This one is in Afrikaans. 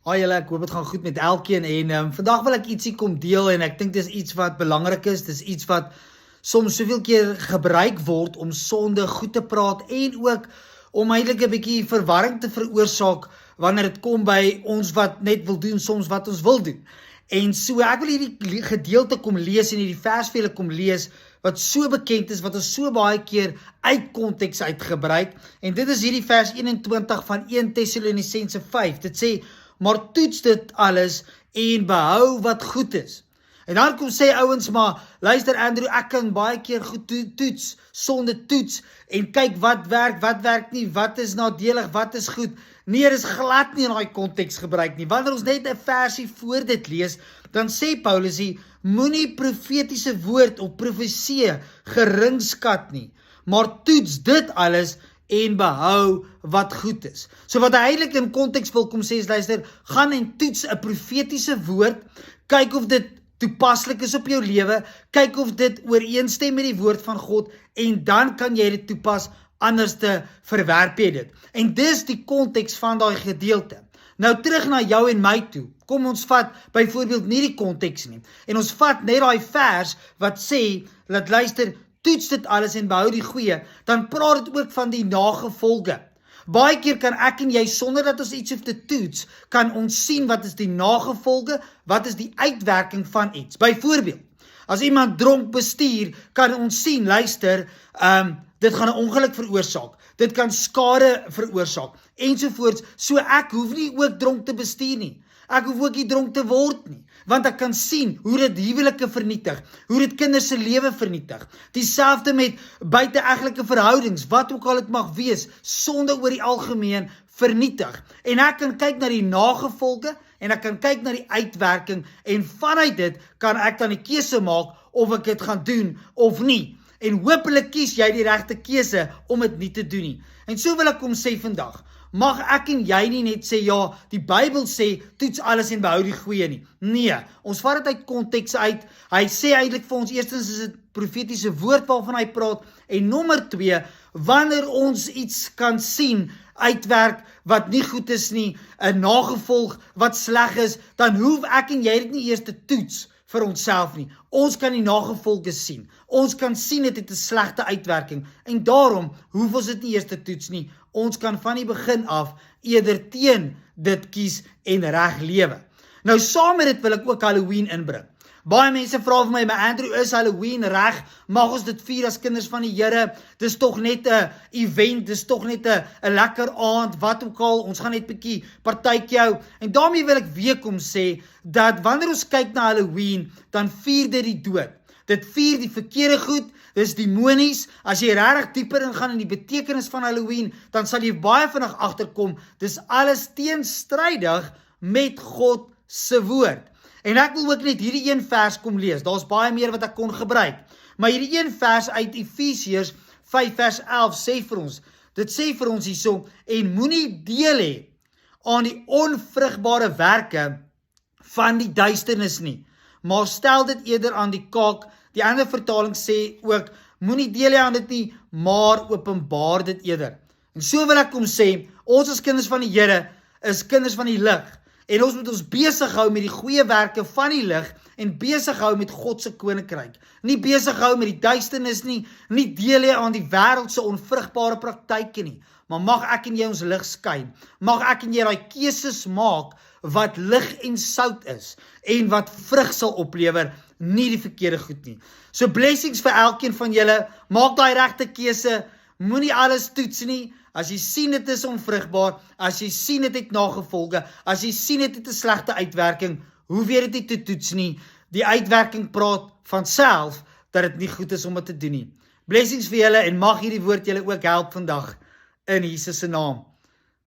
Hi julle, ek hoop dit gaan goed met elkeen en vandag wil ek ietsie kom deel en ek dink dis iets wat belangrik is, dis iets wat soms soveel keer gebruik word om sonde goed te praat en ook om eintlik 'n bietjie verwarring te veroorsaak wanneer dit kom by ons wat net wil doen soms wat ons wil doen. En so ek wil hierdie gedeelte kom lees en hierdie vers vir julle kom lees wat so bekend is, wat ons so baie keer uit konteks uitgebruik. En dit is hierdie vers 21 van 1 Tessalonisense 5. Dit sê, maar toets dit alles en behou wat goed is. En dan kom sê ouens, maar luister Andrew, ek kan baie keer goed toets, sonde toets en kyk wat werk nie, wat is nadelig, wat is goed. Nee, dit is glad nie in daai konteks gebruik nie. Wanneer ons net 'n versie voor dit lees, dan sê Paulus hier, moenie profetiese woord of profesie geringskat nie, maar toets dit alles en behou wat goed is. So wat hy eintlik in konteks wil kom sê is, luister, gaan en toets 'n profetiese woord, kyk of dit toepaslik is op jou lewe, kyk of dit ooreenstem met die woord van God en dan kan jy dit toepas, anders te verwerp jy dit. En dis die konteks van daai gedeelte. Nou terug na jou en my toe. Kom ons vat byvoorbeeld nie die konteks nie. En ons vat net daai vers wat sê, dat luister, toets dit alles en behou die goeie, dan praat dit ook van die nagevolge. Baie keer kan ek en jy, sonder dat ons iets hoef te toets, kan ons sien wat is die nagevolge, wat is die uitwerking van iets. Byvoorbeeld, as iemand dronk bestuur, kan ons sien, luister, dit gaan 'n ongeluk veroorsaak, dit kan skade veroorsaak, ensovoorts, so ek hoef nie ook dronk te bestuur nie. Ek hoef ook nie dronk te word nie, want ek kan sien hoe dit huwelike vernietig, hoe dit kinders se lewe vernietig. Dieselfde met buiteegtelike verhoudings, wat ook al dit mag wees, sonde oor die algemeen vernietig. En ek kan kyk na die nagevolge en ek kan kyk na die uitwerking en vanuit dit kan ek dan die keuse maak of ek dit gaan doen of nie. En hopelik kies jy die regte keuse om dit nie te doen nie. En so wil ek kom sê vandag, mag ek en jy nie net sê, ja, die Bybel sê, toets alles en behou die goeie nie. Nee, ons vat dit uit konteks uit. Hy sê eintlik vir ons, eerstens is dit profetiese woord waarvan hy praat, en nommer 2, wanneer ons iets kan sien, uitwerk wat nie goed is nie, 'n nagevolg wat sleg is, dan hoef ek en jy dit nie eers te toets vir onsself nie. Ons kan die nagevolge sien. Ons kan sien dit het 'n slegte uitwerking en daarom hoef ons dit nie eers te toets nie. Ons kan van die begin af eerder teen dit kies en reg lewe. Nou saam met dit wil ek ook Halloween inbring. Baie mense vra vir my, maar Andrew, is Halloween reg? Mag ons dit vier as kinders van die Here? Dis tog net 'n event, dis tog net 'n lekker aand, wat ook al, ons gaan net 'n bietjie partytjie hou. En daarmee wil ek weer kom sê, dat wanneer ons kyk na Halloween, dan vier dit die dood. Dit vier die verkeerde goed, dis demonies. As jy regtig dieper ingaan in die betekenis van Halloween, dan sal jy baie vinnig agterkom, dis alles teenstrydig met God se woord. En ek wil ook net hierdie een vers kom lees. Daar's baie meer wat ek kon gebruik. Maar hierdie een vers uit Efesiërs 5 vers 11 sê vir ons, dit sê vir ons hierso, en moenie deel hê aan die onvrugbare werke van die duisternis nie, maar stel dit eerder aan die kaak. Die ander vertaling sê ook, moenie deel hê aan dit nie, maar openbaar dit eerder. En so wil ek kom sê, ons as kinders van die Here is kinders van die lig. En ons moet ons besig hou met die goeie werke van die lig en besig hou met God se koninkryk. Nie besig hou met die duisternis nie, nie deel hê aan die wêreld se onvrugbare praktyke nie. Maar mag ek en jy ons lig skyn. Mag ek en jy daai keuses maak wat lig en sout is en wat vrug sal oplewer, nie die verkeerde goed nie. So blessings vir elkeen van julle. Maak daai regte keuse. Moenie alles toets nie. As jy sien dit is onvrugbaar, as jy sien dit het nagevolge, as jy sien dit het 'n slegte uitwerking, hoef jy dit nie te toets nie. Die uitwerking praat van self dat dit nie goed is om dit te doen nie. Blessings vir julle en mag hierdie woord julle ook help vandag in Jesus se naam.